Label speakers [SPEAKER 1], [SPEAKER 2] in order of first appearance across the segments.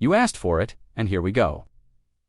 [SPEAKER 1] You asked for it, and here we go.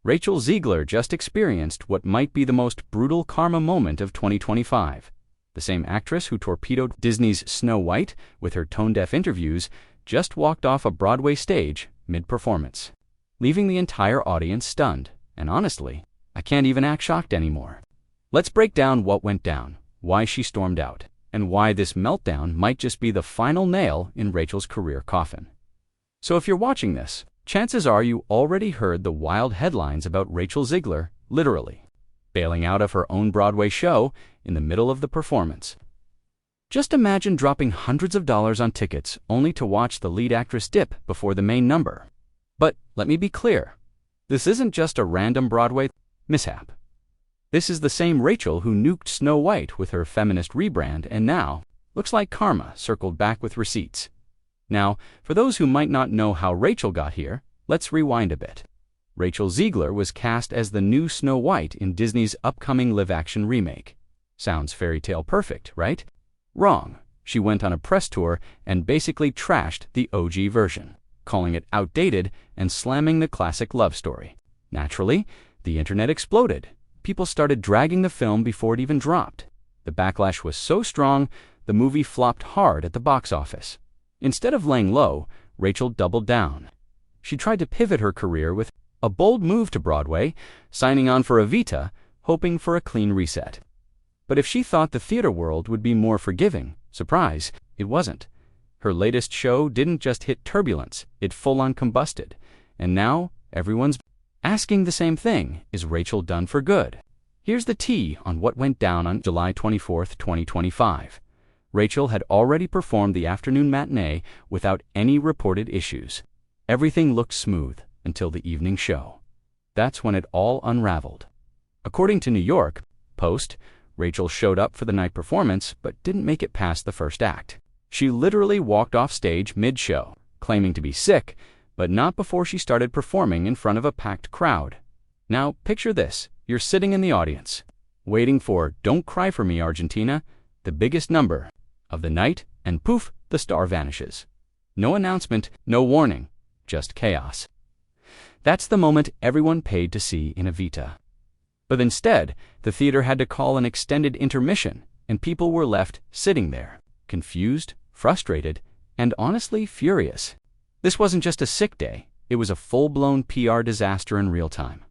[SPEAKER 1] Rachel Zegler just experienced what might be the most brutal karma moment of 2025. The same actress who torpedoed Disney's Snow White with her tone-deaf interviews just walked off a Broadway stage mid-performance, leaving the entire audience stunned. And honestly, I can't even act shocked anymore. Let's break down what went down, why she stormed out, and why this meltdown might just be the final nail in Rachel's career coffin. So if you're watching this, chances are you already heard the wild headlines about Rachel Zegler, literally, bailing out of her own Broadway show in the middle of the performance. Just imagine dropping hundreds of dollars on tickets only to watch the lead actress dip before the main number. But let me be clear, this isn't just a random Broadway mishap. This is the same Rachel who nuked Snow White with her feminist rebrand and now looks like karma circled back with receipts. Now, for those who might not know how Rachel got here, let's rewind a bit. Rachel Zegler was cast as the new Snow White in Disney's upcoming live-action remake. Sounds fairy tale perfect, right? Wrong. She went on a press tour and basically trashed the OG version, calling it outdated and slamming the classic love story. Naturally, the internet exploded. People started dragging the film before it even dropped. The backlash was so strong, the movie flopped hard at the box office. Instead of laying low, Rachel doubled down. She tried to pivot her career with a bold move to Broadway, signing on for Evita, hoping for a clean reset. But if she thought the theater world would be more forgiving, surprise, it wasn't. Her latest show didn't just hit turbulence, it full-on combusted. And now, everyone's asking the same thing, is Rachel done for good? Here's the tea on what went down on July 24, 2025. Rachel had already performed the afternoon matinee without any reported issues. Everything looked smooth until the evening show. That's when it all unraveled. According to New York Post, Rachel showed up for the night performance but didn't make it past the first act. She literally walked off stage mid-show, claiming to be sick, but not before she started performing in front of a packed crowd. Now, picture this. You're sitting in the audience, waiting for Don't Cry For Me, Argentina, the biggest number of the night, and poof, the star vanishes. No announcement, no warning, just chaos. That's the moment everyone paid to see in Evita. But instead, the theater had to call an extended intermission, and people were left sitting there, confused, frustrated, and honestly furious. This wasn't just a sick day, it was a full-blown PR disaster in real time.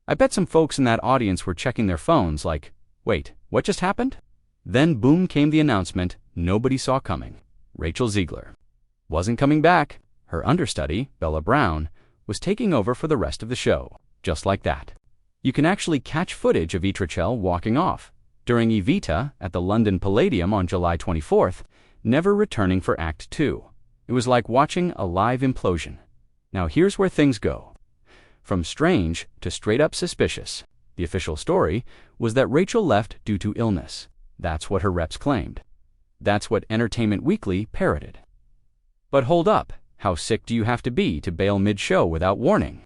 [SPEAKER 1] I bet some folks in that audience were checking their phones like, wait, what just happened? Then boom came the announcement nobody saw coming. Rachel Zegler wasn't coming back. Her understudy, Bella Brown, was taking over for the rest of the show, just like that. You can actually catch footage of Evita walking off during Evita at the London Palladium on July 24th, never returning for Act 2. It was like watching a live implosion. Now here's where things go. From strange to straight-up suspicious. The official story was that Rachel left due to illness. That's what her reps claimed. That's what Entertainment Weekly parroted. But hold up, how sick do you have to be to bail mid-show without warning?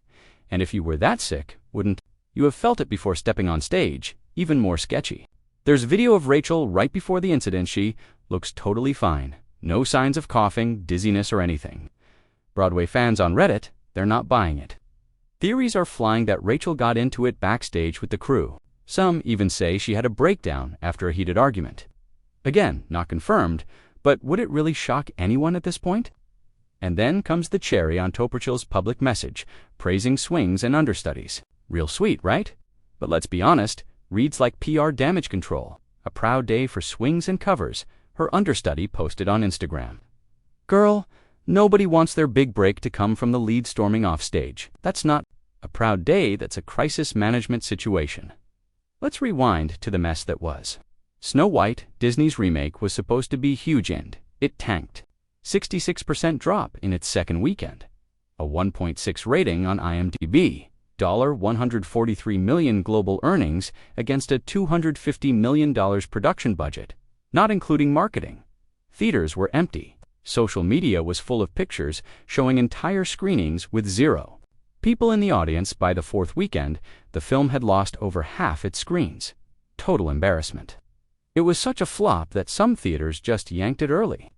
[SPEAKER 1] And if you were that sick, wouldn't you have felt it before stepping on stage? Even more sketchy. There's video of Rachel right before the incident. She looks totally fine. No signs of coughing, dizziness, or anything. Broadway fans on Reddit, they're not buying it. Theories are flying that Rachel got into it backstage with the crew. Some even say she had a breakdown after a heated argument. Again, not confirmed, but would it really shock anyone at this point? And then comes the cherry on Toperchill's public message, praising swings and understudies. Real sweet, right? But let's be honest, reads like PR damage control. A proud day for swings and covers, her understudy posted on Instagram. Girl, nobody wants their big break to come from the lead storming off stage. That's not a proud day, that's a crisis management situation. Let's rewind to the mess that was. Snow White, Disney's remake, was supposed to be huge and it tanked. 66% drop in its second weekend. A 1.6 rating on IMDb. $143 million global earnings against a $250 million production budget, not including marketing. Theaters were empty. Social media was full of pictures showing entire screenings with zero people in the audience. By the fourth weekend, the film had lost over half its screens. Total embarrassment. It was such a flop that some theaters just yanked it early.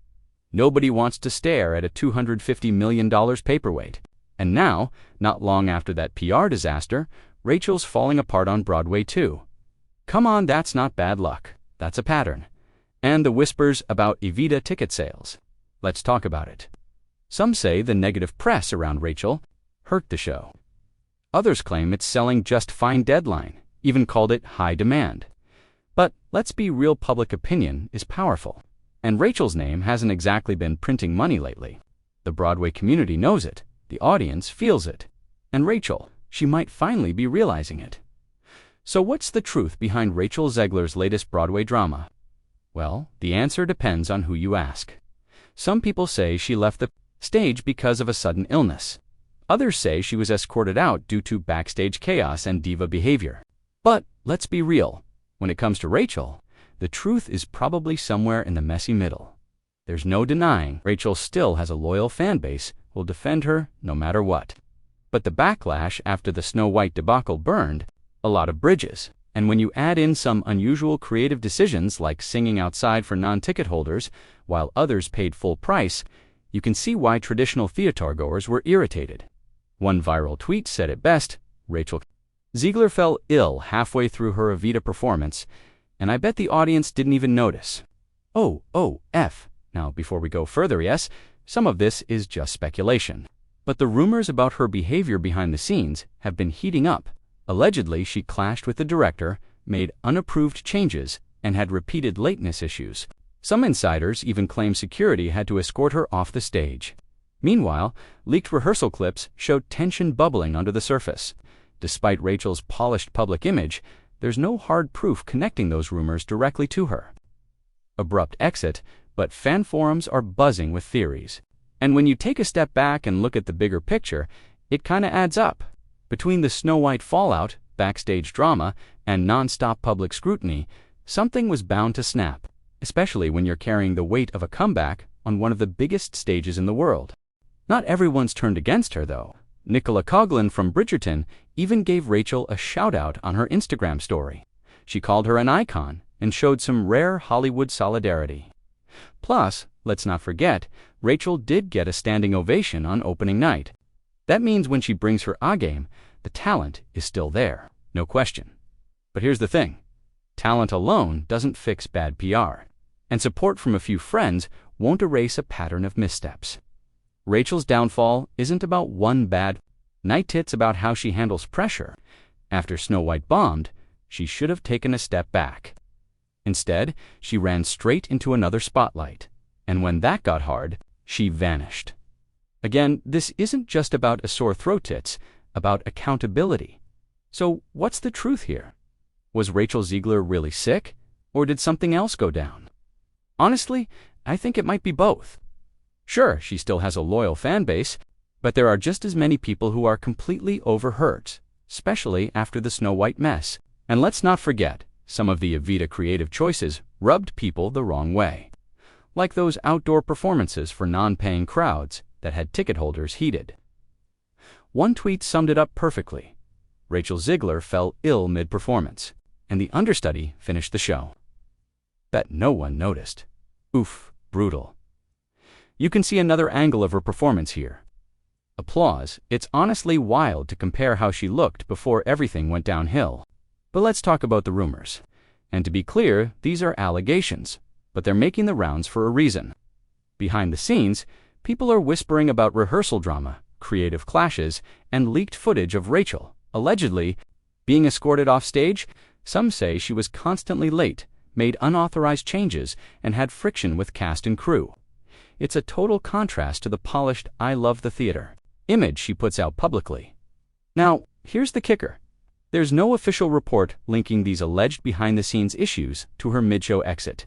[SPEAKER 1] Nobody wants to stare at a $250 million paperweight. And now, not long after that PR disaster, Rachel's falling apart on Broadway too. Come on, that's not bad luck. That's a pattern. And the whispers about Evita ticket sales. Let's talk about it. Some say the negative press around Rachel hurt the show. Others claim it's selling just fine. Deadline even called it high demand. But let's be real, public opinion is powerful. And Rachel's name hasn't exactly been printing money lately. The Broadway community knows it. The audience feels it. And Rachel, she might finally be realizing it. So what's the truth behind Rachel Zegler's latest Broadway drama? Well, the answer depends on who you ask. Some people say she left the stage because of a sudden illness. Others say she was escorted out due to backstage chaos and diva behavior. But let's be real. When it comes to Rachel, the truth is probably somewhere in the messy middle. There's no denying Rachel still has a loyal fan base who will defend her no matter what. But the backlash after the Snow White debacle burned a lot of bridges. And when you add in some unusual creative decisions like singing outside for non-ticket holders while others paid full price, you can see why traditional theatergoers were irritated. One viral tweet said it best: Rachel Zegler fell ill halfway through her Evita performance, and I bet the audience didn't even notice. F. Now, before we go further, yes, some of this is just speculation. But the rumors about her behavior behind the scenes have been heating up. Allegedly, she clashed with the director, made unapproved changes, and had repeated lateness issues. Some insiders even claim security had to escort her off the stage. Meanwhile, leaked rehearsal clips showed tension bubbling under the surface. Despite Rachel's polished public image, there's no hard proof connecting those rumors directly to her. Abrupt exit, but fan forums are buzzing with theories. And when you take a step back and look at the bigger picture, it kinda adds up. Between the Snow White fallout, backstage drama, and non-stop public scrutiny, something was bound to snap, especially when you're carrying the weight of a comeback on one of the biggest stages in the world. Not everyone's turned against her, though. Nicola Coughlan from Bridgerton even gave Rachel a shout-out on her Instagram story. She called her an icon and showed some rare Hollywood solidarity. Plus, let's not forget, Rachel did get a standing ovation on opening night. That means when she brings her A-game, the talent is still there, no question. But here's the thing. Talent alone doesn't fix bad PR, and support from a few friends won't erase a pattern of missteps. Rachel's downfall isn't about one bad night, it's about how she handles pressure. After Snow White bombed, she should have taken a step back. Instead, she ran straight into another spotlight, and when that got hard, she vanished. Again, this isn't just about a sore throat, it's about accountability. So what's the truth here? Was Rachel Zegler really sick, or did something else go down? Honestly, I think it might be both. Sure, she still has a loyal fan base, but there are just as many people who are completely overhurt, especially after the Snow White mess. And let's not forget, some of the Evita creative choices rubbed people the wrong way. Like those outdoor performances for non-paying crowds that had ticket holders heated. One tweet summed it up perfectly. Rachel Zegler fell ill mid-performance, and the understudy finished the show. Bet no one noticed. Oof, brutal. You can see another angle of her performance here. Applause. It's honestly wild to compare how she looked before everything went downhill. But let's talk about the rumors. And to be clear, these are allegations, but they're making the rounds for a reason. Behind the scenes, people are whispering about rehearsal drama, creative clashes, and leaked footage of Rachel, allegedly, being escorted off stage. Some say she was constantly late, made unauthorized changes, and had friction with cast and crew. It's a total contrast to the polished "I love the theater" image she puts out publicly. Now, here's the kicker. There's no official report linking these alleged behind-the-scenes issues to her mid-show exit.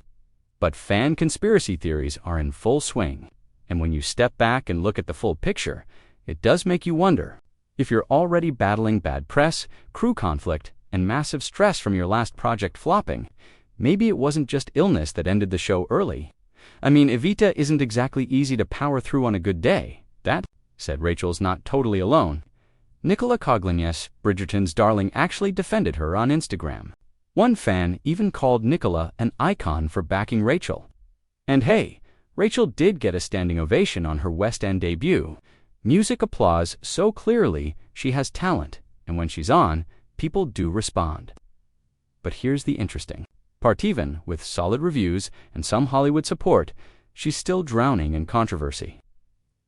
[SPEAKER 1] But fan conspiracy theories are in full swing. And when you step back and look at the full picture, it does make you wonder. If you're already battling bad press, crew conflict, and massive stress from your last project flopping, maybe it wasn't just illness that ended the show early. I mean, Evita isn't exactly easy to power through on a good day. That said, Rachel's not totally alone. Nicola Coughlan, yes, Bridgerton's darling, actually defended her on Instagram. One fan even called Nicola an icon for backing Rachel. And hey, Rachel did get a standing ovation on her West End debut. Music applause so clearly she has talent, and when she's on, people do respond. But here's the interesting part. Even with solid reviews and some Hollywood support, she's still drowning in controversy.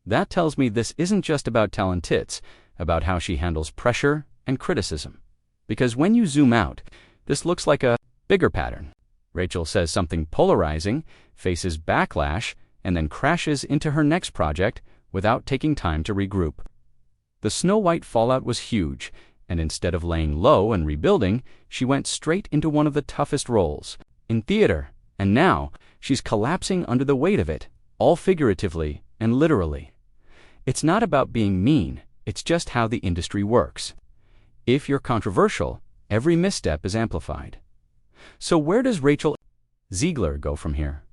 [SPEAKER 1] That tells me this isn't just about talent, it's about how she handles pressure and criticism. Because when you zoom out, this looks like a bigger pattern. Rachel says something polarizing, faces backlash, and then crashes into her next project without taking time to regroup. The Snow White fallout was huge, and instead of laying low and rebuilding, she went straight into one of the toughest roles in theater, and now she's collapsing under the weight of it, all figuratively and literally. It's not about being mean, it's just how the industry works. If you're controversial, every misstep is amplified. So where does Rachel Zegler go from here?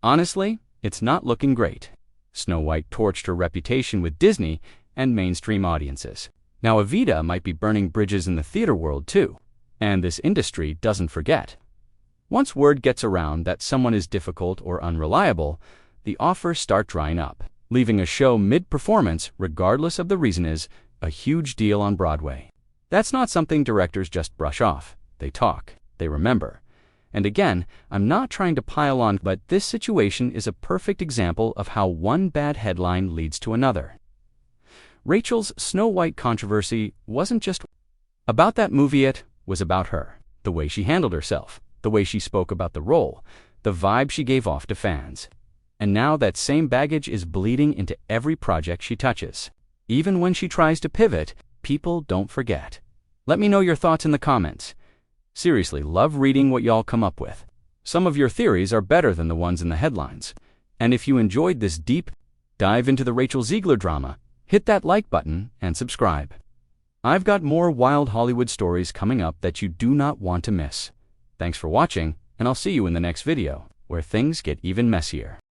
[SPEAKER 1] Honestly, it's not looking great. Snow White torched her reputation with Disney and mainstream audiences. Now Evita might be burning bridges in the theater world too. And this industry doesn't forget. Once word gets around that someone is difficult or unreliable, the offers start drying up. Leaving a show mid-performance, regardless of the reason, is a huge deal on Broadway. That's not something directors just brush off. They talk, they remember. And again, I'm not trying to pile on, but this situation is a perfect example of how one bad headline leads to another. Rachel's Snow White controversy wasn't just about that movie, it was about her. The way she handled herself, the way she spoke about the role, the vibe she gave off to fans. And now that same baggage is bleeding into every project she touches. Even when she tries to pivot, people don't forget. Let me know your thoughts in the comments. Seriously, love reading what y'all come up with. Some of your theories are better than the ones in the headlines. And if you enjoyed this deep dive into the Rachel Zegler drama, hit that like button and subscribe. I've got more wild Hollywood stories coming up that you do not want to miss. Thanks for watching, and I'll see you in the next video, where things get even messier.